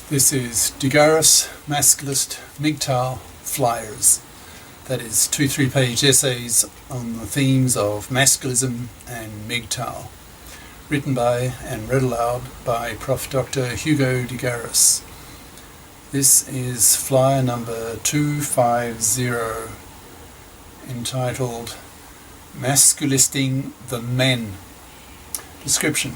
This is Garis, Masculist, MGTOW flyers. That is 2 3-page essays on the themes of Masculism and MGTOW, written by and read aloud by Prof. Dr. Hugo de Garis. This is flyer number 250, entitled Masculisting the Men. Description.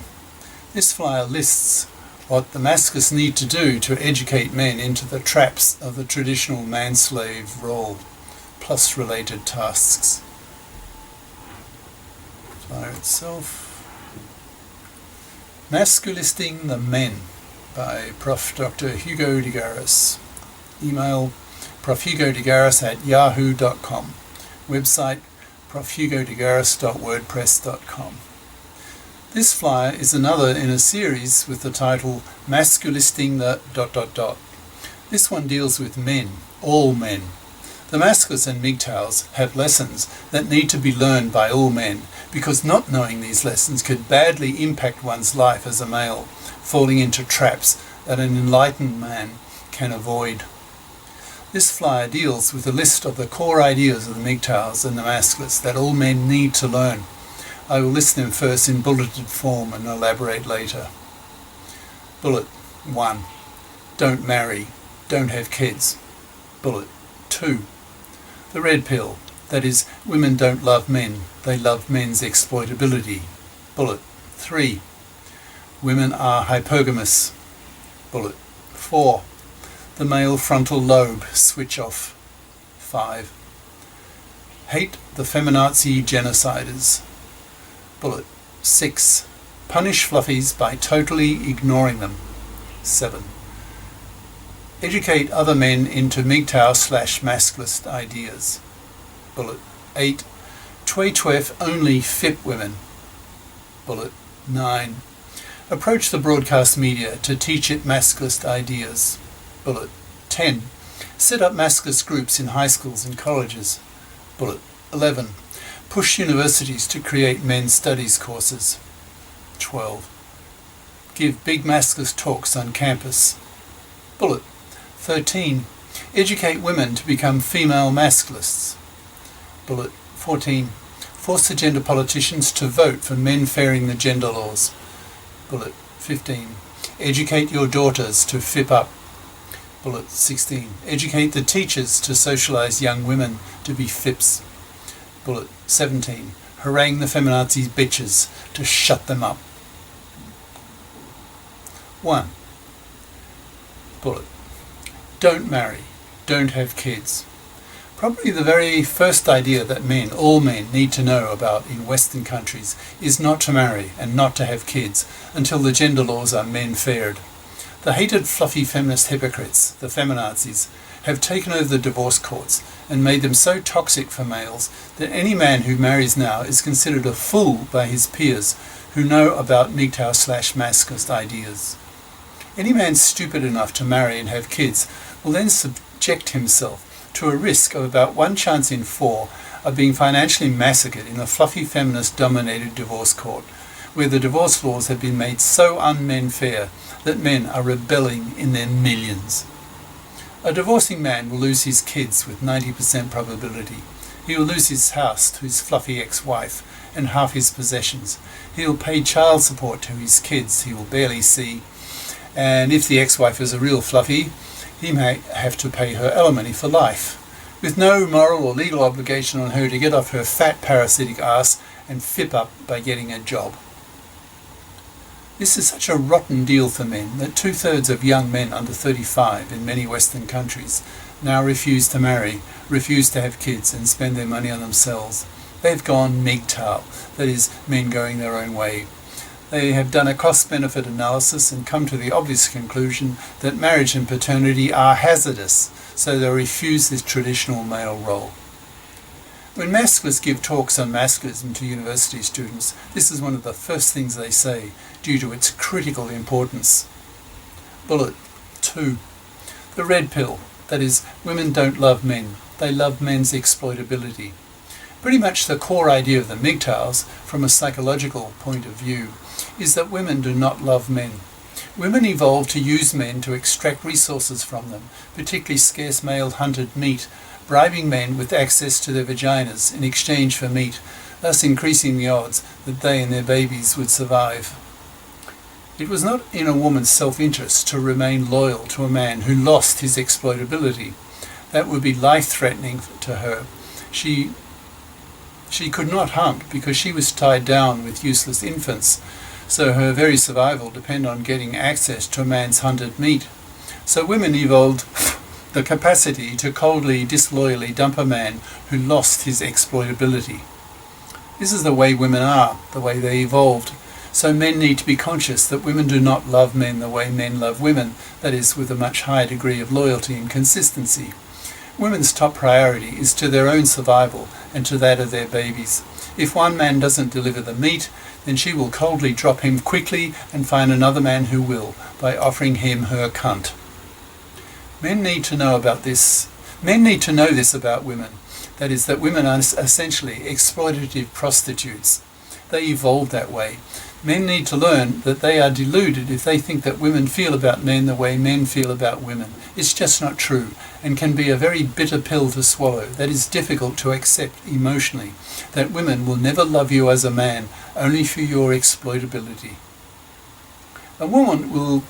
This flyer lists what the masculists need to do to educate men into the traps of the traditional manslave role, plus related tasks. Flyer itself. Masculisting the Men by Prof. Dr. Hugo de Garis. Email profhugodegaris@yahoo.com. Website profhugodegaris.wordpress.com. This flyer is another in a series with the title Masculisting the ... This one deals with men, all men. The Masculists and MGTOWs have lessons that need to be learned by all men, because not knowing these lessons could badly impact one's life as a male, falling into traps that an enlightened man can avoid. This flyer deals with a list of the core ideas of the MGTOWs and the Masculists that all men need to learn. I will list them first in bulleted form and elaborate later. Bullet 1. Don't marry. Don't have kids. Bullet 2. The red pill. That is, women don't love men. They love men's exploitability. Bullet 3. Women are hypergamous. Bullet 4. The male frontal lobe. Switch off. 5. Hate the feminazi genociders. Bullet 6. Punish fluffies by totally ignoring them. 7. Educate other men into MGTOW/masculist ideas. Bullet 8. Twef only FIP women. Bullet 9. Approach the broadcast media to teach it masculist ideas. Bullet 10. Set up masculist groups in high schools and colleges. Bullet 11. Push universities to create men's studies courses. 12. Give big masculist talks on campus. Bullet 13. Educate women to become female masculists. Bullet 14. Force the gender politicians to vote for men fairing the gender laws. Bullet 15. Educate your daughters to FIP up. Bullet 16. Educate the teachers to socialize young women to be FIPs. Bullet 17. Harangue the feminazi bitches to shut them up. 1. Bullet. Don't marry. Don't have kids. Probably the very first idea that men, all men, need to know about in Western countries is not to marry and not to have kids until the gender laws are men-faired. The hated fluffy feminist hypocrites, the feminazis, have taken over the divorce courts and made them so toxic for males that any man who marries now is considered a fool by his peers who know about MGTOW/masculist ideas. Any man stupid enough to marry and have kids will then subject himself to a risk of about 1 chance in 4 of being financially massacred in a fluffy feminist-dominated divorce court, where the divorce laws have been made so un-men-fair that men are rebelling in their millions. A divorcing man will lose his kids with 90% probability. He will lose his house to his fluffy ex-wife and half his possessions. He will pay child support to his kids he will barely see. And if the ex-wife is a real fluffy, he may have to pay her alimony for life, with no moral or legal obligation on her to get off her fat parasitic ass and FIP up by getting a job. This is such a rotten deal for men that 2/3 of young men under 35 in many Western countries now refuse to marry, refuse to have kids and spend their money on themselves. They've gone MGTOW, that is, men going their own way. They have done a cost-benefit analysis and come to the obvious conclusion that marriage and paternity are hazardous, so they refuse this traditional male role. When masculists give talks on masculism to university students, this is one of the first things they say, due to its critical importance. Bullet 2. The red pill. That is, women don't love men. They love men's exploitability. Pretty much the core idea of the MGTOWs, from a psychological point of view, is that women do not love men. Women evolved to use men to extract resources from them, particularly scarce male-hunted meat, bribing men with access to their vaginas in exchange for meat, thus increasing the odds that they and their babies would survive. It was not in a woman's self-interest to remain loyal to a man who lost his exploitability. That would be life-threatening to her. She could not hunt because she was tied down with useless infants, so her very survival depended on getting access to a man's hunted meat. So women evolved the capacity to coldly, disloyally dump a man who lost his exploitability. This is the way women are, the way they evolved. So men need to be conscious that women do not love men the way men love women, that is, with a much higher degree of loyalty and consistency. Women's top priority is to their own survival and to that of their babies. If one man doesn't deliver the meat, then she will coldly drop him quickly and find another man who will, by offering him her cunt. Men need to know this about women. That is, that women are essentially exploitative prostitutes. They evolved that way. Men need to learn that they are deluded if they think that women feel about men the way men feel about women. It's just not true, and can be a very bitter pill to swallow that is difficult to accept emotionally, that women will never love you as a man, only for your exploitability. A woman will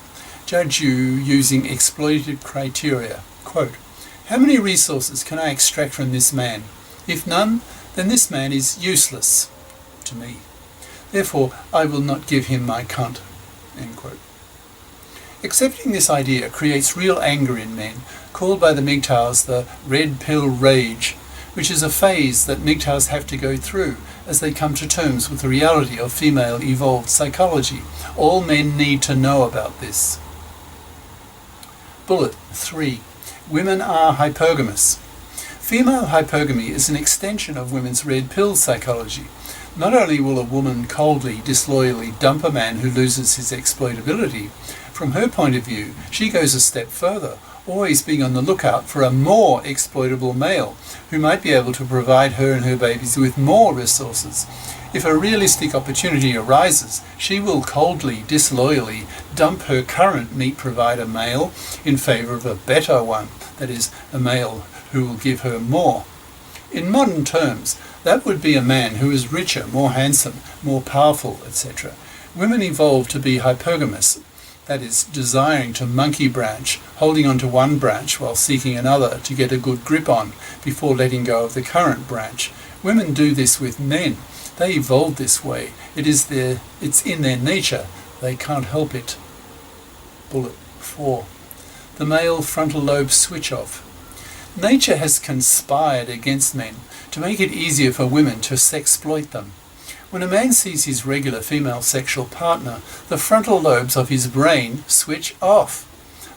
judge you using exploitative criteria. Quote, "How many resources can I extract from this man? If none, then this man is useless to me. Therefore, I will not give him my cunt." End quote. Accepting this idea creates real anger in men, called by the MGTOWs the red pill rage, which is a phase that MGTOWs have to go through as they come to terms with the reality of female evolved psychology. All men need to know about this. Bullet 3. Women are hypergamous. Female hypergamy is an extension of women's red pill psychology. Not only will a woman coldly, disloyally dump a man who loses his exploitability, from her point of view, she goes a step further, always being on the lookout for a more exploitable male who might be able to provide her and her babies with more resources. If a realistic opportunity arises, she will coldly, disloyally dump her current meat provider male in favour of a better one, that is, a male who will give her more. In modern terms, that would be a man who is richer, more handsome, more powerful, etc. Women evolved to be hypergamous, that is, desiring to monkey branch, holding on to one branch while seeking another to get a good grip on before letting go of the current branch. Women do this with men. They evolved this way. It's in their nature. They can't help it. Bullet 4. The male frontal lobe switch off. Nature has conspired against men to make it easier for women to sexploit them. When a man sees his regular female sexual partner, the frontal lobes of his brain switch off.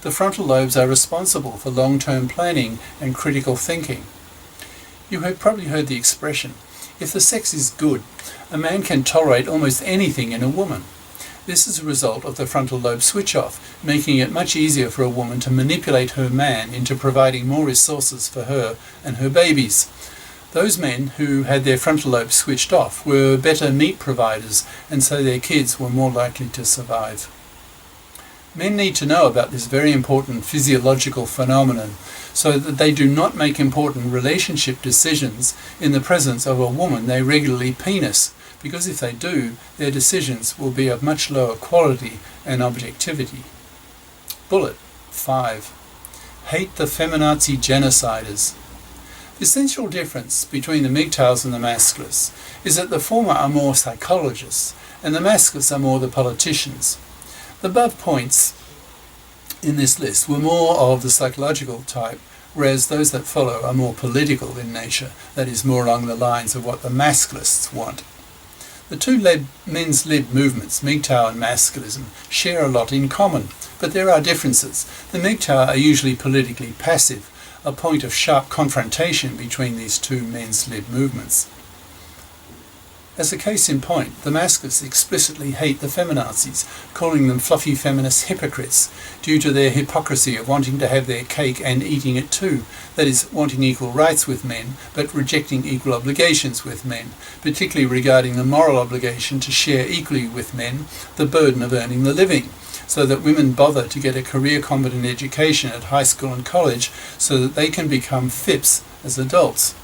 The frontal lobes are responsible for long-term planning and critical thinking. You have probably heard the expression, if the sex is good, a man can tolerate almost anything in a woman. This is a result of the frontal lobe switch off, making it much easier for a woman to manipulate her man into providing more resources for her and her babies. Those men who had their frontal lobe switched off were better meat providers, and so their kids were more likely to survive. Men need to know about this very important physiological phenomenon so that they do not make important relationship decisions in the presence of a woman they regularly penis, because if they do, their decisions will be of much lower quality and objectivity. Bullet 5. Hate the feminazi genociders. The essential difference between the MGTOWs and the Masculists is that the former are more psychologists and the Masculists are more the politicians. The above points in this list were more of the psychological type, whereas those that follow are more political in nature, that is, more along the lines of what the Masculists want. The two men's lib movements, MGTOW and Masculism, share a lot in common, but there are differences. The MGTOW are usually politically passive, a point of sharp confrontation between these two men's lib movements. As a case in point, the Masculists explicitly hate the feminazis, calling them fluffy feminist hypocrites due to their hypocrisy of wanting to have their cake and eating it too, that is, wanting equal rights with men, but rejecting equal obligations with men, particularly regarding the moral obligation to share equally with men the burden of earning the living, so that women bother to get a career-competent education at high school and college so that they can become FIPs as adults.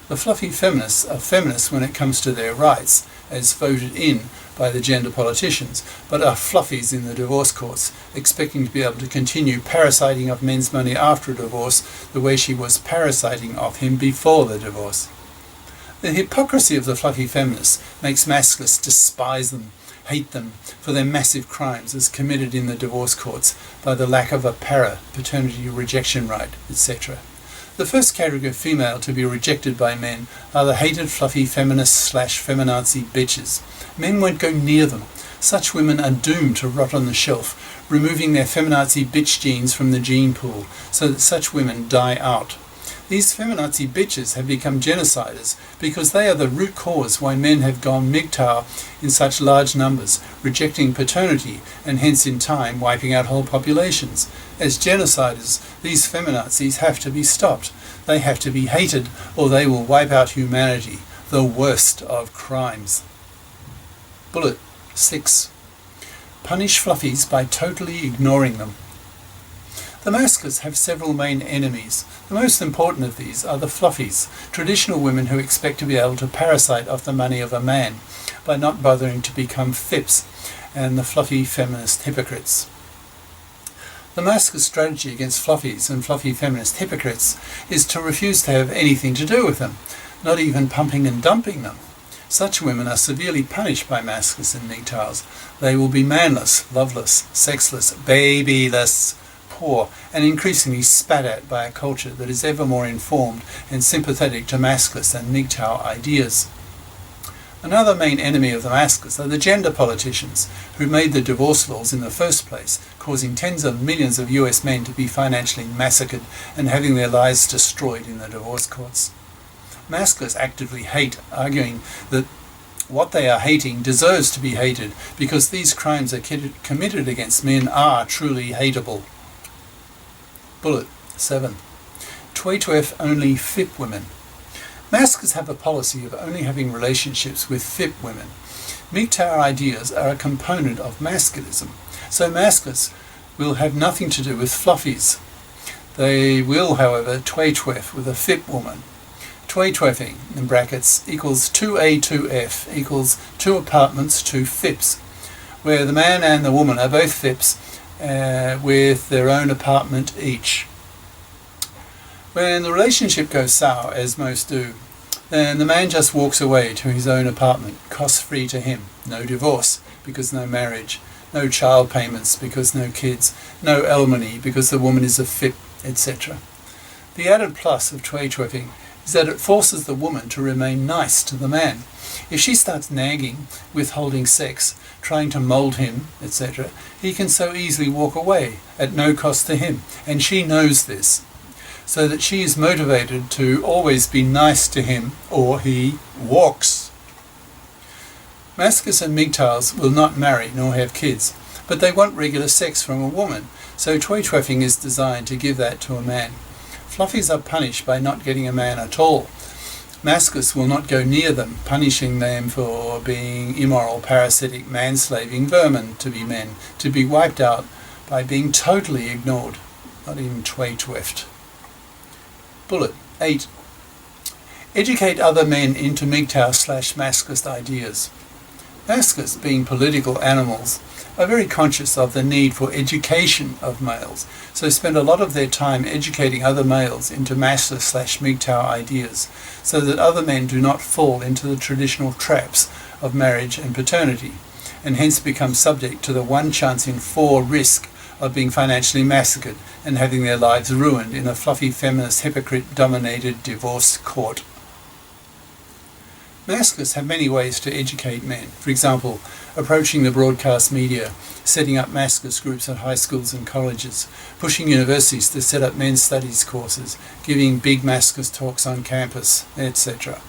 The fluffy feminists are feminists when it comes to their rights, as voted in by the gender politicians, but are fluffies in the divorce courts, expecting to be able to continue parasiting off men's money after a divorce the way she was parasiting off him before the divorce. The hypocrisy of the fluffy feminists makes masculists despise them, hate them for their massive crimes as committed in the divorce courts by the lack of a paternity rejection right, etc. The first category of female to be rejected by men are the hated fluffy feminist/feminazi bitches. Men won't go near them. Such women are doomed to rot on the shelf, removing their feminazi bitch genes from the gene pool, so that such women die out. These feminazi bitches have become genociders because they are the root cause why men have gone MGTOW in such large numbers, rejecting paternity and hence in time wiping out whole populations. As genociders, these feminazis have to be stopped. They have to be hated or they will wipe out humanity, the worst of crimes. Bullet 6. Punish fluffies by totally ignoring them. The masculists have several main enemies. The most important of these are the fluffies, traditional women who expect to be able to parasite off the money of a man by not bothering to become FIPs, and the fluffy feminist hypocrites. The masculist strategy against fluffies and fluffy feminist hypocrites is to refuse to have anything to do with them, not even pumping and dumping them. Such women are severely punished by masculists and MGTOWs. They will be manless, loveless, sexless, babyless, poor, and increasingly spat at by a culture that is ever more informed and sympathetic to masculist and MGTOW ideas. Another main enemy of the masculists are the gender politicians, who made the divorce laws in the first place, causing tens of millions of US men to be financially massacred and having their lives destroyed in the divorce courts. Masculists actively hate, arguing that what they are hating deserves to be hated because these crimes are committed against men are truly hateable. Bullet 7. Tway-twef only FIP women. Masculists have a policy of only having relationships with FIP women. MGTOW ideas are a component of masculism, so masculists will have nothing to do with fluffies. They will, however, tway-twef with a FIP woman. Tway-tweffing, in brackets, equals 2A2F, equals 2 apartments, 2 FIPs, where the man and the woman are both FIPs with their own apartment each. When the relationship goes sour, as most do, then the man just walks away to his own apartment, cost-free to him. No divorce, because no marriage. No child payments, because no kids. No alimony, because the woman is a FIP, etc. The added plus of tway-tweffing is that it forces the woman to remain nice to the man. If she starts nagging, withholding sex, trying to mould him, etc., he can so easily walk away at no cost to him, and she knows this, so that she is motivated to always be nice to him, or he walks. Masculists and MGTOWs will not marry nor have kids, but they want regular sex from a woman, so tway-tweffing is designed to give that to a man. Fluffies are punished by not getting a man at all. Masculists will not go near them, punishing them for being immoral, parasitic, manslaving vermin to be men, to be wiped out by being totally ignored, not even tway-tweffed. Bullet 8. Educate other men into MGTOW/masculist ideas. Masculists, being political animals, are very conscious of the need for education of males, so spend a lot of their time educating other males into masculist/MGTOW ideas, so that other men do not fall into the traditional traps of marriage and paternity, and hence become subject to the 1 chance in 4 risk of being financially massacred and having their lives ruined in a fluffy feminist hypocrite-dominated divorce court. Masculists have many ways to educate men. For example, approaching the broadcast media, setting up masculist groups at high schools and colleges, pushing universities to set up men's studies courses, giving big masculist talks on campus, etc.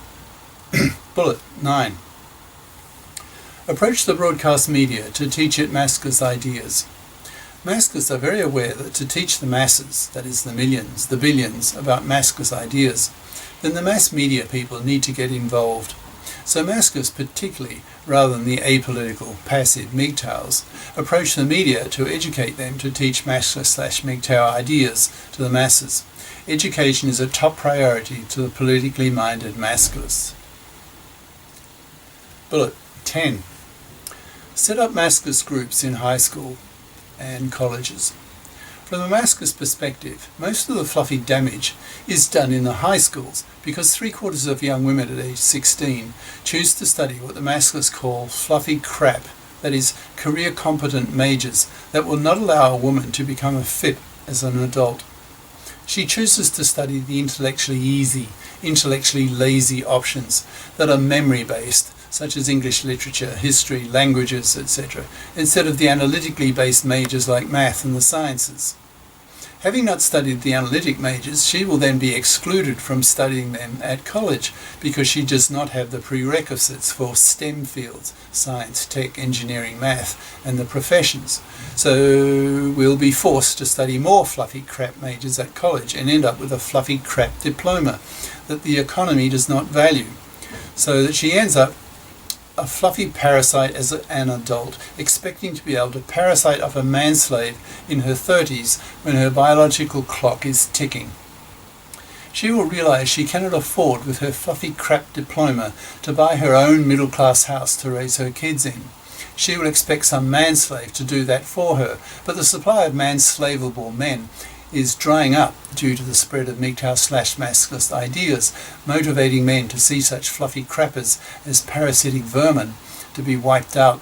Bullet 9. Approach the broadcast media to teach it masculist ideas. Masculists are very aware that to teach the masses, that is the millions, the billions, about masculist ideas, then the mass media people need to get involved. So masculists particularly, rather than the apolitical, passive MGTOWs, approach the media to educate them to teach masculist/MGTOW ideas to the masses. Education is a top priority to the politically minded masculists. Bullet 10. Set up masculist groups in high school and colleges. From a masculist perspective, most of the fluffy damage is done in the high schools because 3/4 of young women at age 16 choose to study what the masculists call fluffy crap, that is, career competent majors that will not allow a woman to become a fit as an adult. She chooses to study the intellectually easy, intellectually lazy options that are memory based, such as English literature, history, languages, etc., instead of the analytically based majors like math and the sciences. Having not studied the analytic majors, she will then be excluded from studying them at college because she does not have the prerequisites for STEM fields, science, tech, engineering, math, and the professions. So we'll be forced to study more fluffy crap majors at college and end up with a fluffy crap diploma that the economy does not value, so that she ends up a fluffy parasite as an adult, expecting to be able to parasite off a manslave in her 30s when her biological clock is ticking. She will realize she cannot afford with her fluffy crap diploma to buy her own middle-class house to raise her kids in. She will expect some manslave to do that for her, but the supply of manslavable men is drying up due to the spread of MGTOW/masculist ideas, motivating men to see such fluffy crappers as parasitic vermin to be wiped out.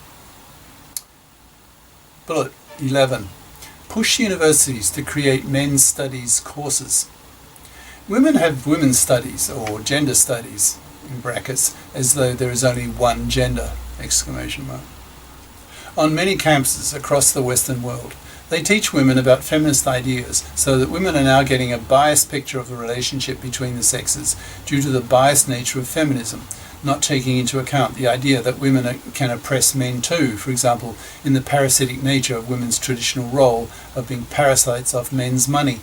Bullet 11. Push universities to create men's studies courses. Women have women's studies, or gender studies, in brackets, as though there is only one gender, ! On many campuses across the Western world. They teach women about feminist ideas so that women are now getting a biased picture of the relationship between the sexes due to the biased nature of feminism, not taking into account the idea that women can oppress men too, for example, in the parasitic nature of women's traditional role of being parasites off men's money.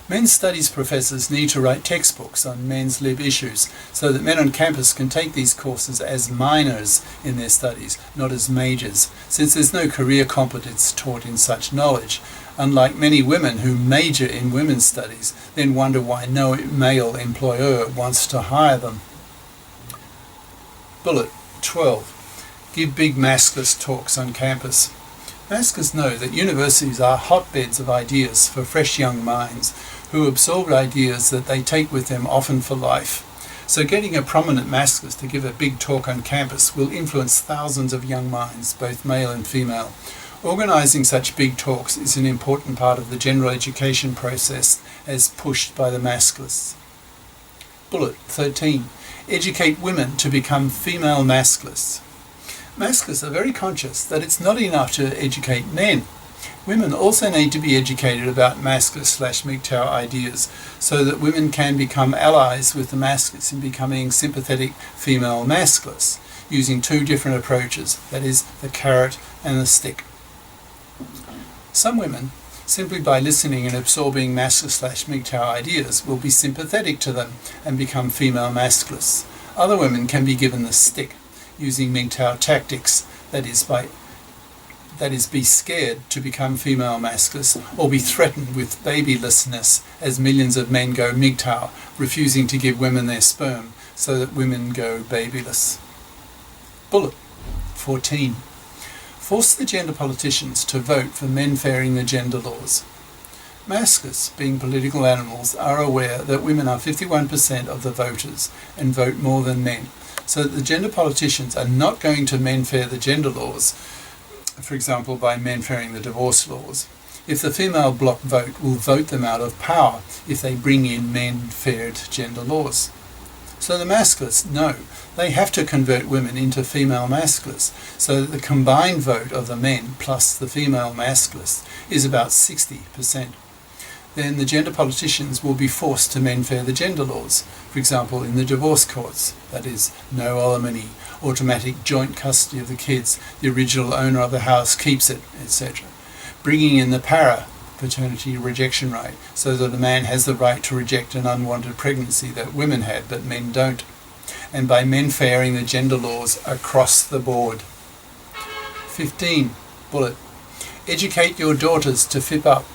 Men's studies professors need to write textbooks on men's lib issues so that men on campus can take these courses as minors in their studies, not as majors, since there's no career competence taught in such knowledge, unlike many women who major in women's studies, then wonder why no male employer wants to hire them. Bullet 12. Give big masculist talks on campus. Masculists know that universities are hotbeds of ideas for fresh young minds who absorb ideas that they take with them often for life. So getting a prominent masculist to give a big talk on campus will influence thousands of young minds, both male and female. Organising such big talks is an important part of the general education process as pushed by the masculists. Bullet 13. Educate women to become female masculists. Masculists are very conscious that it's not enough to educate men. Women also need to be educated about masculist/MGTOW ideas so that women can become allies with the masculists in becoming sympathetic female masculists, using two different approaches, that is, the carrot and the stick. Some women, simply by listening and absorbing masculist/MGTOW ideas, will be sympathetic to them and become female masculists. Other women can be given the stick, using MGTOW tactics, that is, be scared to become female masculists or be threatened with babylessness as millions of men go MGTOW, refusing to give women their sperm so that women go babyless. Bullet 14. Force the gender politicians to vote for men fairing the gender laws. Masculists, being political animals, are aware that women are 51% of the voters and vote more than men, so that the gender politicians are not going to men-fair the gender laws, for example by men-fairing the divorce laws. If the female bloc vote will vote them out of power if they bring in men-faired gender laws. So the masculists know they have to convert women into female masculists, so that the combined vote of the men plus the female masculists is about 60%. then the gender politicians will be forced to menfair the gender laws. For example, in the divorce courts, that is, no alimony, automatic joint custody of the kids, the original owner of the house keeps it, etc. Bringing in the paternity rejection right, so that a man has the right to reject an unwanted pregnancy that women had but men don't, and by menfairing the gender laws across the board. 15. Bullet. Educate your daughters to FIP up.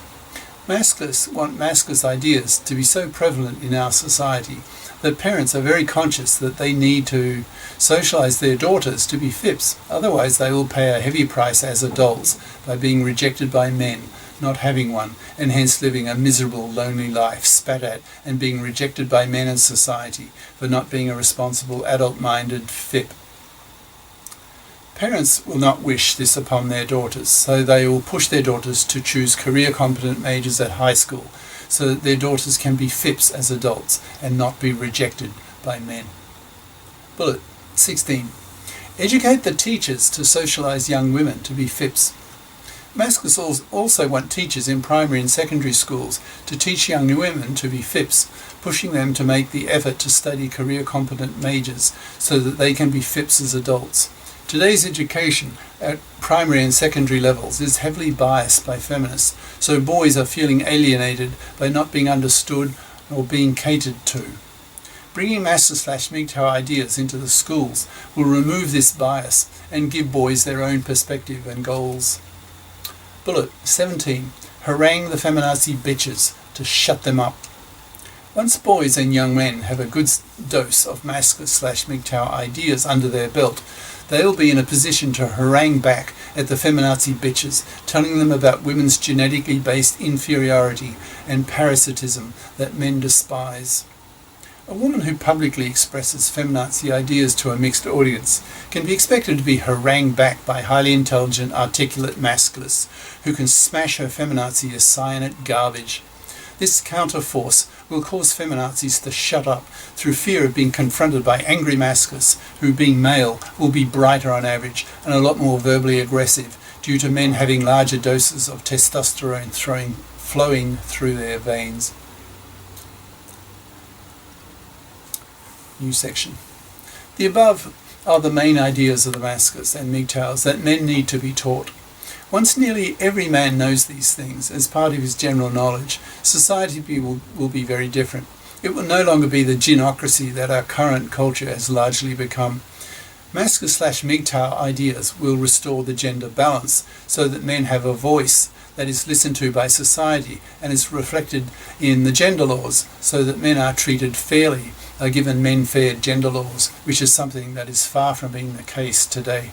Masculists want masculist ideas to be so prevalent in our society that parents are very conscious that they need to socialise their daughters to be FIPs, otherwise they will pay a heavy price as adults by being rejected by men, not having one, and hence living a miserable, lonely life, spat at, and being rejected by men and society for not being a responsible, adult-minded FIP. Parents will not wish this upon their daughters, so they will push their daughters to choose career-competent majors at high school, so that their daughters can be FIPs as adults and not be rejected by men. Bullet 16. Educate the teachers to socialise young women to be FIPs. Masculists also want teachers in primary and secondary schools to teach young women to be FIPs, pushing them to make the effort to study career-competent majors so that they can be FIPs as adults. Today's education at primary and secondary levels is heavily biased by feminists, so boys are feeling alienated by not being understood or being catered to. Bringing Masculism/MGTOW ideas into the schools will remove this bias and give boys their own perspective and goals. Bullet 17. Harangue the feminazi bitches to shut them up. Once boys and young men have a good dose of Masculism/MGTOW ideas under their belt, they will be in a position to harangue back at the feminazi bitches, telling them about women's genetically based inferiority and parasitism that men despise. A woman who publicly expresses feminazi ideas to a mixed audience can be expected to be harangued back by highly intelligent, articulate masculists who can smash her feminazi as cyanide garbage. This counterforce will cause feminazis to shut up through fear of being confronted by angry masculists who, being male, will be brighter on average and a lot more verbally aggressive due to men having larger doses of testosterone flowing through their veins. New section. The above are the main ideas of the Masculists and MGTOWs that men need to be taught. Once nearly every man knows these things as part of his general knowledge, society will be very different. It will no longer be the ginocracy that our current culture has largely become. Masculism/MGTOW ideas will restore the gender balance so that men have a voice that is listened to by society and is reflected in the gender laws so that men are treated fairly, are given men-fair gender laws, which is something that is far from being the case today.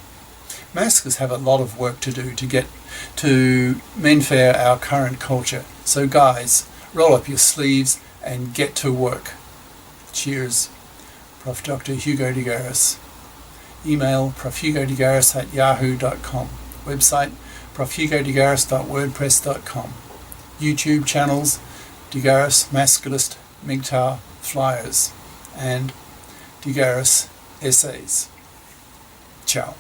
Masculists have a lot of work to do to get to menfair our current culture. So guys, roll up your sleeves and get to work. Cheers. Prof. Dr. Hugo de Garis. Email profhugodegaris@yahoo.com. Website profhugodegaris.wordpress.com. YouTube channels De Garis, Masculist, MGTOW, Flyers, and De Garis Essays. Ciao.